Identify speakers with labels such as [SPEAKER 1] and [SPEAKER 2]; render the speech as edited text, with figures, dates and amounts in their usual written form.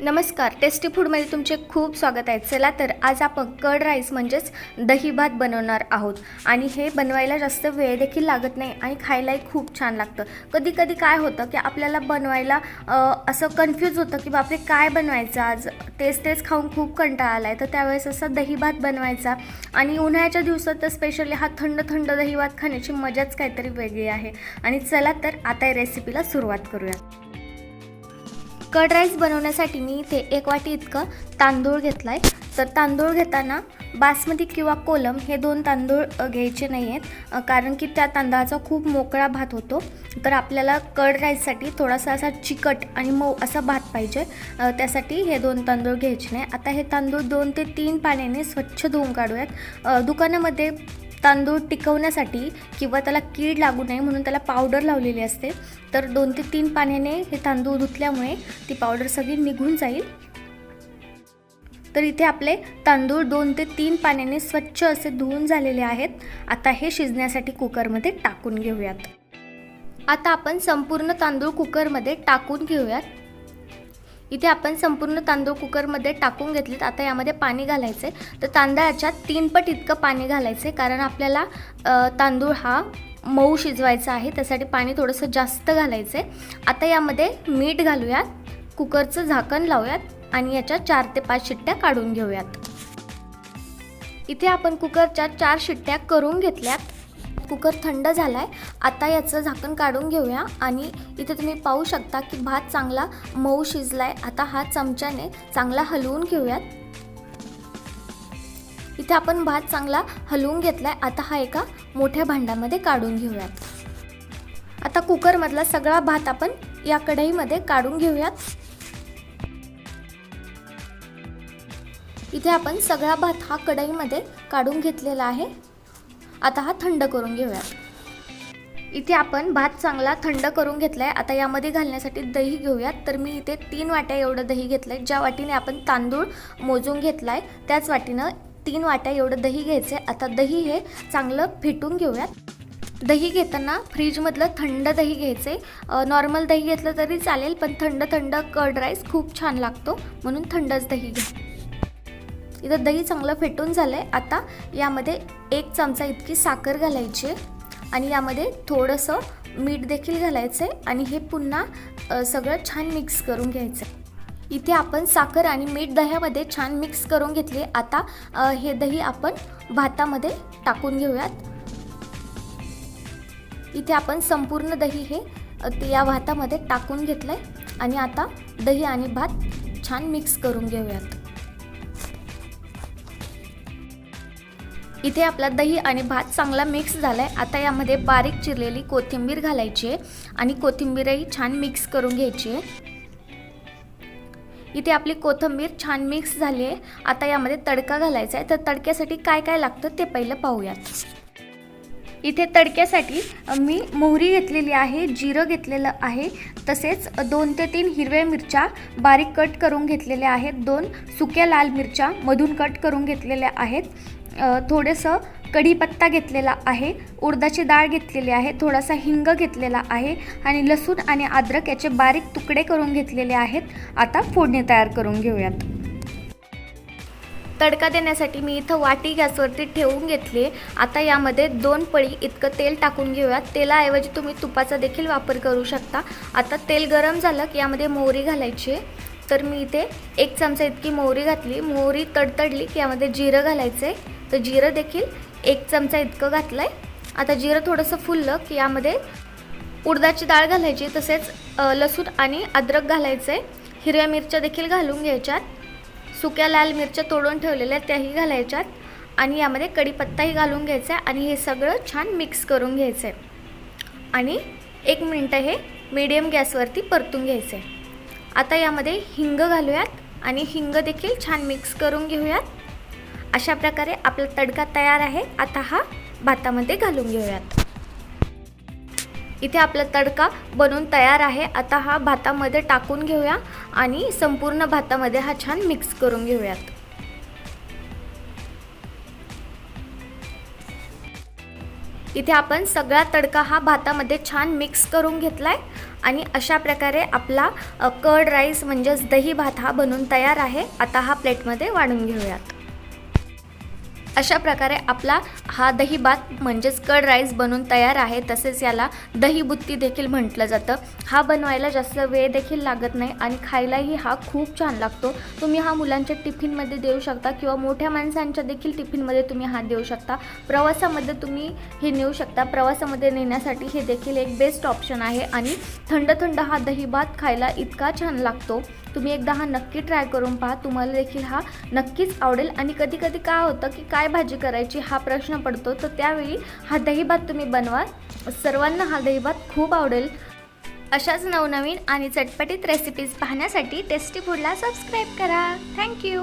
[SPEAKER 1] नमस्कार, टेस्टी फूडमध्ये तुमचे खूप स्वागत आहे। चला तर आज आपण कर्ड राईस म्हणजेच दही भात बनवणार आहोत आणि हे बनवायला जास्त वेळ देखील लागत नाही आणि खायलाही खूप छान लागतं। कधी कधी काय होतं की आपल्याला बनवायला असं कन्फ्यूज होतं की बापरे काय बनवायचं आज, तेच खाऊन खूप कंटाळा आलाय। तर त्यावेळेस असं दही भात बनवायचा आणि उन्हाळ्याच्या दिवसात तर स्पेशली हा थंड थंड दही भात खाण्याची मजाच काहीतरी वेगळी आहे। आणि चला तर आता या रेसिपीला सुरुवात करूया। कर्ड राईस बनवण्यासाठी मी इथे 1 वाटी इतकं तांदूळ घेतलाय। तर तांदूळ घेताना बासमती किंवा कोलम हे 2 तांदूळ घ्यायचे नाही आहेत, कारण की त्या तांदळाचा खूप मोकळा भात होतो। तर आपल्याला कर्ड राईससाठी थोडासा असा चिकट आणि मऊ असा भात पाहिजे, त्यासाठी हे 2 तांदूळ घ्यायचे नाही। आता हे तांदूळ 2 ते 3 पाण्याने स्वच्छ धुवून काढूयात। दुकानामध्ये तांदूळ टिकवण्यासाठी किंवा त्याला कीड लागू नये म्हणून त्याला पावडर लावलेली असते। तर 2 ते 3 पाण्याने हे तांदूळ धुतल्यामुळे ती पावडर सगळी निघून जाईल। तर इथे आपले तांदूळ 2 ते 3 पाण्याने स्वच्छ असे धुवून झालेले आहेत। आता हे शिजण्यासाठी कुकरमध्ये टाकून घेऊयात। आता आपण संपूर्ण तांदूळ कुकरमध्ये टाकून घेऊयात। इथे आपण संपूर्ण तांदूळ कुकरमध्ये टाकून घेतलेत। आता यामध्ये पाणी घालायचे, तर तांदळाच्या 3 पट इतकं पाणी घालायचे, कारण आपल्याला तांदूळ हा मऊ शिजवायचा आहे, त्यासाठी पाणी थोडंसं जास्त घालायचे। आता यामध्ये मीठ घालूयात, कुकरचं झाकण लावूयात आणि याच्या 4 ते 5 शिट्ट्या काढून घेऊयात। इथे आपण कुकरच्या 4 शिट्ट्या करून घेतल्यात। कुकर थंड झालाय। आता याचं झाकण काढून घेऊया आणि इथे तुम्ही पाहू शकता की भात चांगला मऊ शिजलाय। आता हा चमच्याने चांगला हलवून घेऊयात। इथे आपण भात चांगला हलवून घेतलाय। आता हा एका मोठ्या भांड्यामध्ये काढून घेऊयात। आता कुकरमधला सगळा भात आपण या कढईमध्ये काढून घेऊयात। इथे आपण सगळा भात हा कढईमध्ये काढून घेतलेला आहे। आता हा थंड करून घेऊयात। इथे आपण भात चांगला थंड करून घेतलाय। आता यामध्ये घालण्यासाठी दही घेऊयात। तर मी इथे 3 वाट्या एवढं दही घेतलंय। ज्या वाटीने आपण तांदूळ मोजून घेतलाय त्याच वाटीनं 3 वाट्या एवढं दही घ्यायचंय। आता दही हे चांगलं फेटून घेऊयात। दही घेताना फ्रीजमधलं थंड दही घ्यायचे। नॉर्मल दही घेतलं तरी चालेल, पण थंड कर्ड राईस खूप छान लागतो, म्हणून थंडच दही घ्या। इथं दही चांगलं फेटून झालंय। आता यामध्ये 1 चमचा इतकी साखर घालायची आणि यामध्ये थोडंसं मीठ देखील घालायचं आणि हे पुन्हा सगळं छान मिक्स करून घ्यायचं। इथे आपण साखर आणि मीठ दह्यामध्ये छान मिक्स करून घेतले। आता हे दही आपण भातामध्ये टाकून घेऊयात। इथे आपण संपूर्ण दही हे या भातामध्ये टाकून घेतलंय आणि आता दही आणि भात छान मिक्स करून घेऊयात। इथे आपला दही आणि भात चांगला मिक्स झालाय। आता यामध्ये बारीक चिरलेली कोथिंबीर घालायची आहे आणि कोथिंबीरही छान मिक्स करून घ्यायची आहे। इथे आपली कोथिंबीर छान मिक्स झाली आहे। आता यामध्ये तडका घालायचा आहे। तर तडक्यासाठी काय काय लागतं ते पहिलं पाहूयात। इथे तडक्यासाठी मी मोहरी घेतलेली आहे, जिरं घेतलेलं आहे, तसेच 2 ते 3 हिरव्या मिरच्या बारीक कट करून घेतलेल्या आहेत, 2 सुक्या लाल मिरच्या मधून कट करून घेतलेल्या आहेत, थोडंसं कढीपत्ता घेतलेला आहे, उडदाची डाळ घेतलेली आहे, थोडासा हिंग घेतलेला आहे आणि लसूण आणि अद्रक याचे बारीक तुकडे करून घेतलेले आहेत। आता फोडणी तयार करून घेऊयात। तडका देण्यासाठी मी इथं वाटी गॅसवरती ठेवून घेतली। आता यामध्ये 2 पळी इतकं तेल टाकून घेऊयात। तेलाऐवजी तुम्ही तुपाचा देखील वापर करू शकता। आता तेल गरम झालं की यामध्ये मोहरी घालायची। तर मी इथे 1 चमचा इतकी मोहरी घातली। मोहरी तडतडली की यामध्ये जिरं घालायचे। तर जिरं देखील 1 चमचा इतकं घातलंय। आता जिरं थोडंसं फुललं की यामध्ये उडदाची डाळ घालायची, तसेच लसूण आणि अद्रक घालायचे, हिरव्या मिरच्या देखील घालून घ्यायच्यात, सुक्या लाल मिरच्या तोडून ठेवलेल्या त्याही घालायच्यात आणि यामध्ये कढीपत्ताही घालून घ्यायचा आणि हे सगळं छान मिक्स करून घ्यायचं आहे आणि 1 मिनिट हे मीडियम गॅसवरती परतून घ्यायचं आहे। आता यामध्ये हिंग घालूयात आणि हिंग देखील छान मिक्स करून घेऊयात। अशा प्रकारे आपला तडका तयार आहे। आता हा भातामध्ये घालून घेऊयात। इथे आपला तडका बनवून तयार आहे। आता हा भातामध्ये टाकून घेऊया आणि संपूर्ण भातामध्ये हा छान मिक्स करून घेऊयात। इथे आपण सगळा तडका हा भातामध्ये छान मिक्स करून घेतलाय आणि अशा प्रकारे आपला कर्ड राईस म्हणजेच दही भात हा बनून तयार आहे। आता हा प्लेटमध्ये वाढून घेऊयात। अशा प्रकारे आपला हा दही भात म्हणजेच कर्ड राईस बनून तयार आहे। तसेच याला दही बुत्ती देखील म्हटलं जातं। हा बनवायला जास्त वेळ देखील लागत नाही आणि खायलाही हा खूप छान लागतो। तुम्ही हा मुलांच्या टिफिनमध्ये देऊ शकता किंवा मोठ्या माणसांच्या देखील टिफिनमध्ये तुम्ही हा देऊ शकता। प्रवासामध्ये तुम्ही हे नेऊ शकता। प्रवासामध्ये नेण्यासाठी हे देखील एक बेस्ट ऑप्शन आहे आणि थंड थंड हा दही भात खायला इतका छान लागतो। तुम्ही एकदा हा नक्की ट्राय करून पहा, तुम्हाला देखील हा नक्कीच आवडेल। आणि कधी कधी काय होतं की काय भाजी करायची हा प्रश्न पडतो, तर त्यावेळी हा दही भात तुम्ही बनवा, सर्वांना हा दही भात खूप आवडेल। अशाच नवनवीन आणि चटपटीत रेसिपीज पाहण्यासाठी टेस्टी फूडला सबस्क्राईब करा। थँक्यू।